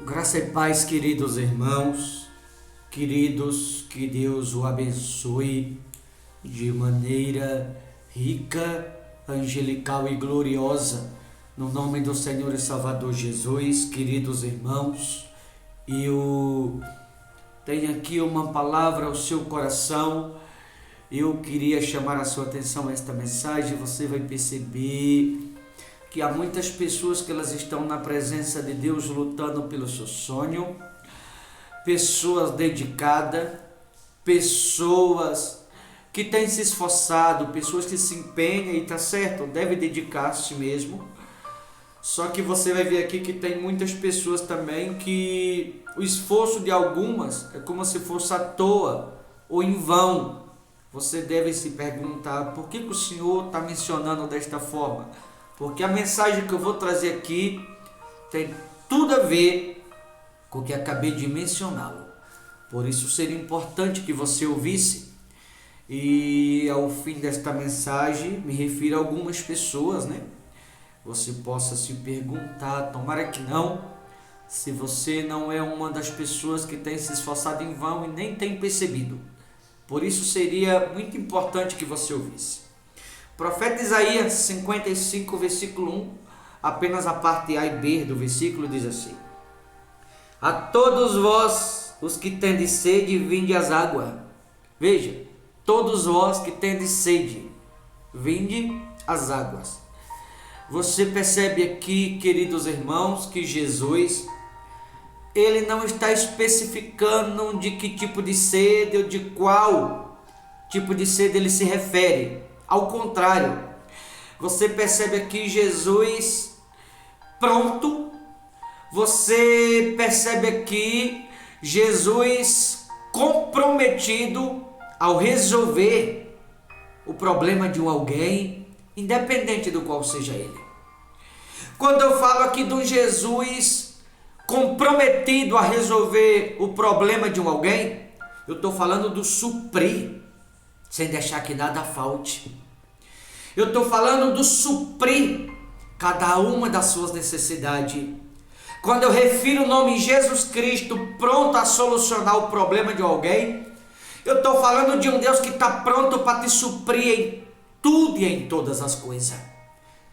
Graça e paz, queridos irmãos, queridos, que Deus o abençoe de maneira rica, angelical e gloriosa, no nome do Senhor e Salvador Jesus. Queridos irmãos, eu tenho aqui uma palavra ao seu coração. Eu queria chamar a sua atenção a esta mensagem. Você vai perceber que há muitas pessoas que elas estão na presença de Deus lutando pelo seu sonho, pessoas dedicadas, pessoas que têm se esforçado, pessoas que se empenham e tá certo, deve dedicar-se mesmo. Só que você vai ver aqui que tem muitas pessoas também que o esforço de algumas é como se fosse à toa ou em vão. Você deve se perguntar por que o Senhor está mencionando desta forma. Porque a mensagem que eu vou trazer aqui tem tudo a ver com o que acabei de mencioná-lo. Por isso seria importante que você ouvisse. E ao fim desta mensagem, me refiro a algumas pessoas, né? Você possa se perguntar, tomara que não, se você não é uma das pessoas que tem se esforçado em vão e nem tem percebido. Por isso seria muito importante que você ouvisse. Profeta Isaías 55, versículo 1, apenas a parte A e B do versículo diz assim: A todos vós, os que tendes sede, vinde às águas. Veja, todos vós que tendes sede, vinde às águas. Você percebe aqui, queridos irmãos, que Jesus, ele não está especificando de que tipo de sede ou de qual tipo de sede ele se refere. Ao contrário, você percebe aqui Jesus pronto, você percebe aqui Jesus comprometido ao resolver o problema de um alguém, independente do qual seja ele. Quando eu falo aqui do Jesus comprometido a resolver o problema de um alguém, eu estou falando do suprir, sem deixar que nada falte. Eu estou falando do suprir cada uma das suas necessidades. Quando eu refiro o nome Jesus Cristo pronto a solucionar o problema de alguém, eu estou falando de um Deus que está pronto para te suprir em tudo e em todas as coisas.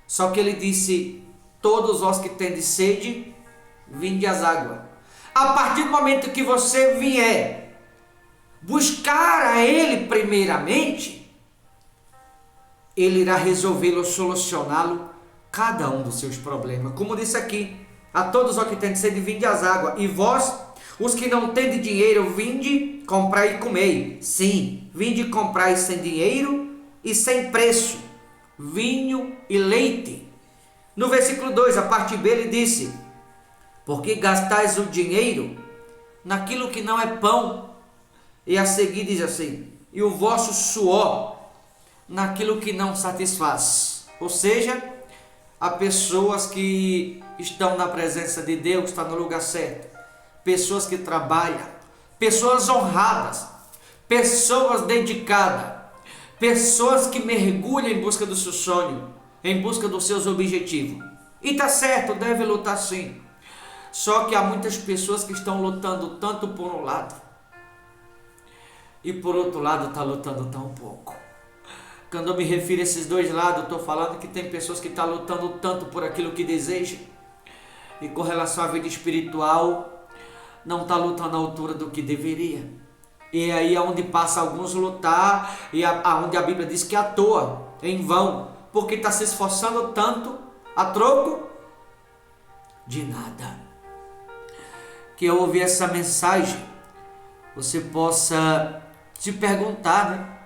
Só que ele disse: todos vós que tendes sede, vinde às águas. A partir do momento que você vier buscar a Ele primeiramente, Ele irá resolvê-lo, solucioná-lo, cada um dos seus problemas. Como disse aqui: a todos os que têm sede, vinde às águas. E vós, os que não têm dinheiro, vinde, comprai e comei. Sim, vinde comprai sem dinheiro e sem preço, vinho e leite. No versículo 2, a parte B, ele disse: porque gastais o dinheiro naquilo que não é pão. E a seguir diz assim: e o vosso suor naquilo que não satisfaz. Ou seja, há pessoas que estão na presença de Deus, estão no lugar certo, pessoas que trabalham, pessoas honradas, pessoas dedicadas, pessoas que mergulham em busca do seu sonho, em busca dos seus objetivos. E está certo, deve lutar sim. Só que há muitas pessoas que estão lutando tanto por um lado e por outro lado está lutando tão pouco. Quando eu me refiro a esses dois lados, eu estou falando que tem pessoas que estão lutando tanto por aquilo que desejam, e com relação à vida espiritual, não está lutando à altura do que deveria. E aí é onde passa alguns lutar, e onde a Bíblia diz que é à toa, em vão, porque está se esforçando tanto a troco de nada. Que ao ouvir essa mensagem, você possa se perguntar, né?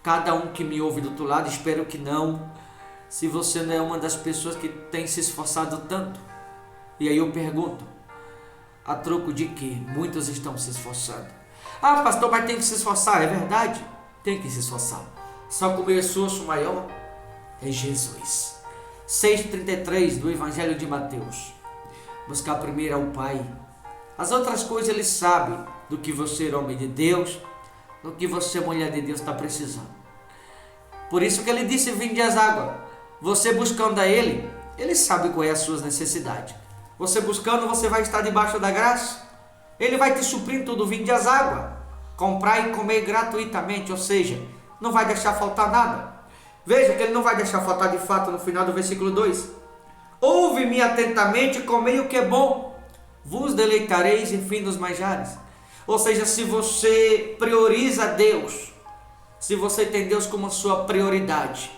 Cada um que me ouve do outro lado, espero que não, se você não é uma das pessoas que tem se esforçado tanto. E aí eu pergunto: a troco de quê? Muitos estão se esforçando. Ah, pastor, mas tem que se esforçar. É verdade, tem que se esforçar. Só que o meu esforço maior é Jesus. 6,33 do Evangelho de Mateus: buscar primeiro ao Pai. As outras coisas Ele sabe do que você, homem de Deus, do que você, mulher de Deus, está precisando. Por isso que Ele disse: vinde às águas. Você buscando a Ele, Ele sabe qual é as suas necessidades. Você buscando, você vai estar debaixo da graça. Ele vai te suprir em tudo, vinde as águas, comprar e comer gratuitamente, ou seja, não vai deixar faltar nada. Veja que ele não vai deixar faltar de fato no final do versículo 2. Ouve-me atentamente, comei o que é bom, vos deleitareis em fim dos manjares. Ou seja, se você prioriza Deus, se você tem Deus como sua prioridade,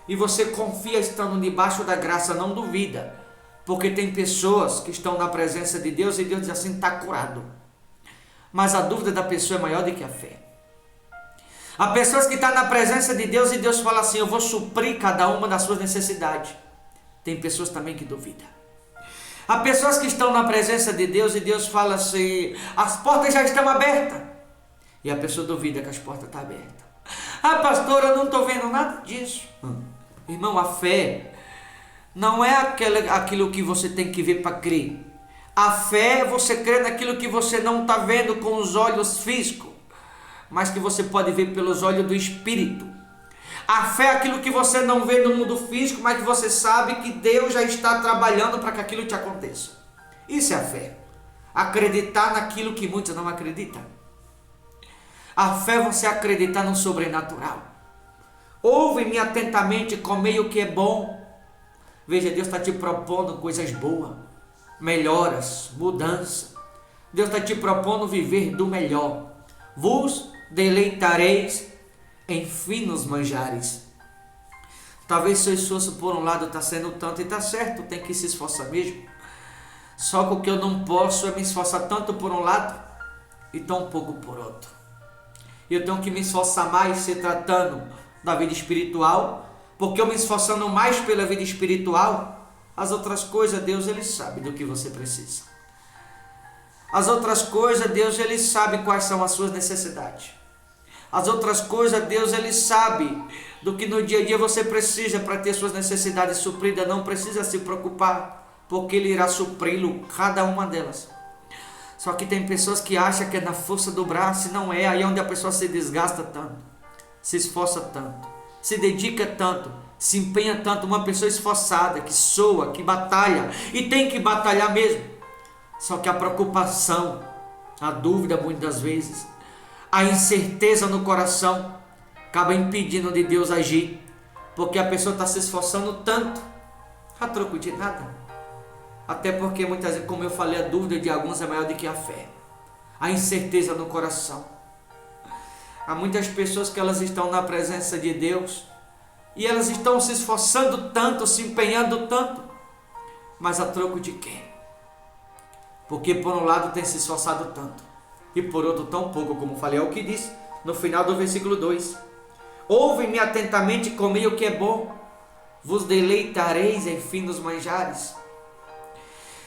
e você confia estando debaixo da graça, não duvida, porque tem pessoas que estão na presença de Deus e Deus diz assim, está curado. Mas a dúvida da pessoa é maior do que a fé. Há pessoas que estão na presença de Deus e Deus fala assim, eu vou suprir cada uma das suas necessidades. Tem pessoas também que duvidam. Há pessoas que estão na presença de Deus e Deus fala assim, as portas já estão abertas. E a pessoa duvida que as portas estão abertas. Ah, pastor, eu não estou vendo nada disso. Irmão, a fé não é aquilo que você tem que ver para crer. A fé é você crer naquilo que você não está vendo com os olhos físicos, mas que você pode ver pelos olhos do Espírito. A fé é aquilo que você não vê no mundo físico, mas que você sabe que Deus já está trabalhando para que aquilo te aconteça. Isso é a fé. Acreditar naquilo que muitos não acreditam. A fé é você acreditar no sobrenatural. Ouve-me atentamente, comei o que é bom. Veja, Deus está te propondo coisas boas, melhoras, mudança. Deus está te propondo viver do melhor. Vos deleitareis em finos manjares. Talvez seu esforço por um lado está sendo tanto, e está certo, tem que se esforçar mesmo. Só que o que eu não posso é me esforçar tanto por um lado e tão pouco por outro. Eu tenho que me esforçar mais se tratando da vida espiritual, porque eu me esforçando mais pela vida espiritual, as outras coisas Deus ele sabe do que você precisa. As outras coisas Deus ele sabe quais são as suas necessidades. As outras coisas Deus ele sabe do que no dia a dia você precisa para ter suas necessidades supridas. Não precisa se preocupar, porque ele irá supri-lo cada uma delas. Só que tem pessoas que acham que é na força do braço, e não é. Aí é onde a pessoa se desgasta tanto, se esforça tanto, se dedica tanto, se empenha tanto. Uma pessoa esforçada, que soa, que batalha, e tem que batalhar mesmo. Só que a preocupação, a dúvida muitas das vezes, a incerteza no coração acaba impedindo de Deus agir, porque a pessoa está se esforçando tanto a troco de nada. Até porque muitas vezes, como eu falei, a dúvida de alguns é maior do que a fé, a incerteza no coração. Há muitas pessoas que elas estão na presença de Deus e elas estão se esforçando tanto, se empenhando tanto, mas a troco de quê? Porque por um lado tem se esforçado tanto e por outro tão pouco, como falei, é o que diz no final do versículo 2. Ouve-me atentamente, comei o que é bom, vos deleitareis em finos manjares.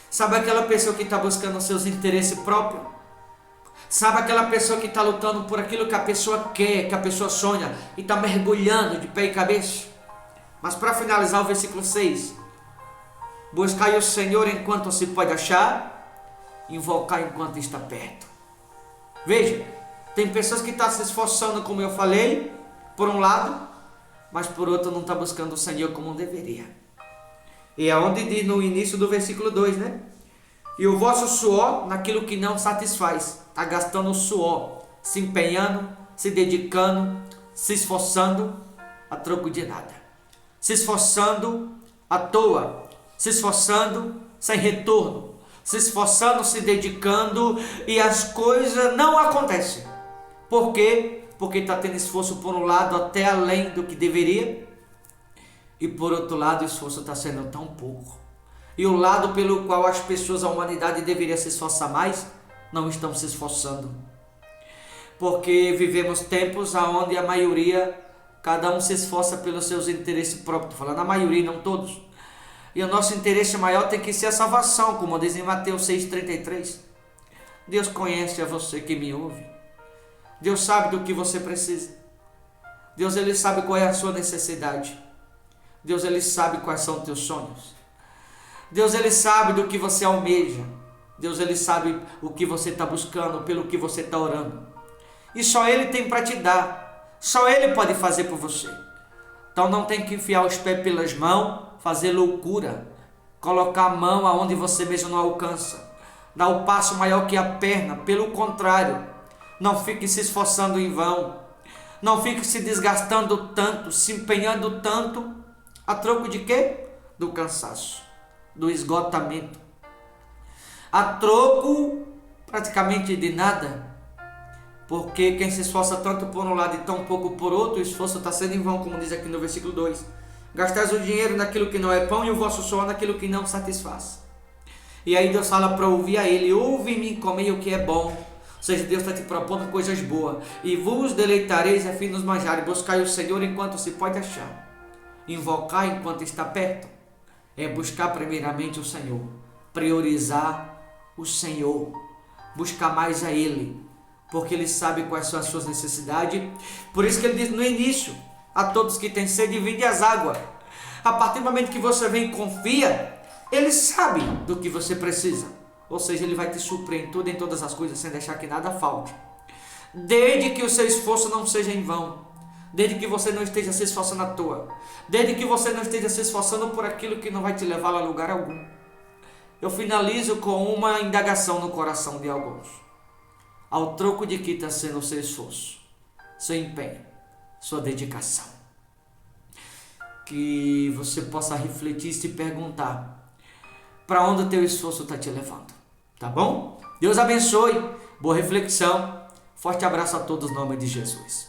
Sabe aquela pessoa que está buscando os seus interesses próprios? Sabe aquela pessoa que está lutando por aquilo que a pessoa quer, que a pessoa sonha, e está mergulhando de pé e cabeça? Mas para finalizar o versículo 6, buscai o Senhor enquanto se pode achar, invocar enquanto está perto. Veja, tem pessoas que estão se esforçando, como eu falei, por um lado, mas por outro não está buscando o Senhor como deveria. E é onde diz no início do versículo 2, né? E o vosso suor naquilo que não satisfaz. Está gastando o suor, se empenhando, se dedicando, se esforçando a troco de nada. Se esforçando à toa, se esforçando sem retorno, se esforçando, se dedicando e as coisas não acontecem. Por quê? Porque está tendo esforço por um lado até além do que deveria, e por outro lado o esforço está sendo tão pouco. E o lado pelo qual as pessoas, a humanidade deveria se esforçar mais, não estão se esforçando. Porque vivemos tempos onde a maioria, cada um se esforça pelos seus interesses próprios. Estou falando a maioria, não todos. E o nosso interesse maior tem que ser a salvação, como diz em Mateus 6,33. Deus conhece a você que me ouve. Deus sabe do que você precisa. Deus ele sabe qual é a sua necessidade. Deus ele sabe quais são os teus sonhos. Deus ele sabe do que você almeja. Deus ele sabe o que você está buscando, pelo que você está orando. E só ele tem para te dar. Só ele pode fazer por você. Então não tem que enfiar os pés pelas mãos, fazer loucura, colocar a mão aonde você mesmo não alcança, dar o passo maior que a perna. Pelo contrário, não fique se esforçando em vão, não fique se desgastando tanto, se empenhando tanto, a troco de quê? Do cansaço, do esgotamento, a troco praticamente de nada, porque quem se esforça tanto por um lado e tão pouco por outro, o esforço está sendo em vão, como diz aqui no versículo 2. Gastais o dinheiro naquilo que não é pão e o vosso suor naquilo que não satisfaz. E aí Deus fala para ouvir a Ele: ouve-me e comei o que é bom. Ou seja, Deus está te propondo coisas boas. E vos deleitareis a fim dos manjares. Buscai o Senhor enquanto se pode achar. Invocar enquanto está perto. É buscar primeiramente o Senhor. Priorizar o Senhor. Buscar mais a Ele. Porque Ele sabe quais são as suas necessidades. Por isso que Ele diz no início: a todos que têm sede, vinde as águas. A partir do momento que você vem e confia, Ele sabe do que você precisa. Ou seja, Ele vai te suprir em tudo, em todas as coisas, sem deixar que nada falte. Desde que o seu esforço não seja em vão. Desde que você não esteja se esforçando à toa. Desde que você não esteja se esforçando por aquilo que não vai te levar a lugar algum. Eu finalizo com uma indagação no coração de alguns. Ao troco de que está sendo o seu esforço, seu empenho, sua dedicação. Que você possa refletir e se perguntar: para onde o teu esforço está te levando? Tá bom? Deus abençoe, boa reflexão, forte abraço a todos em nome de Jesus.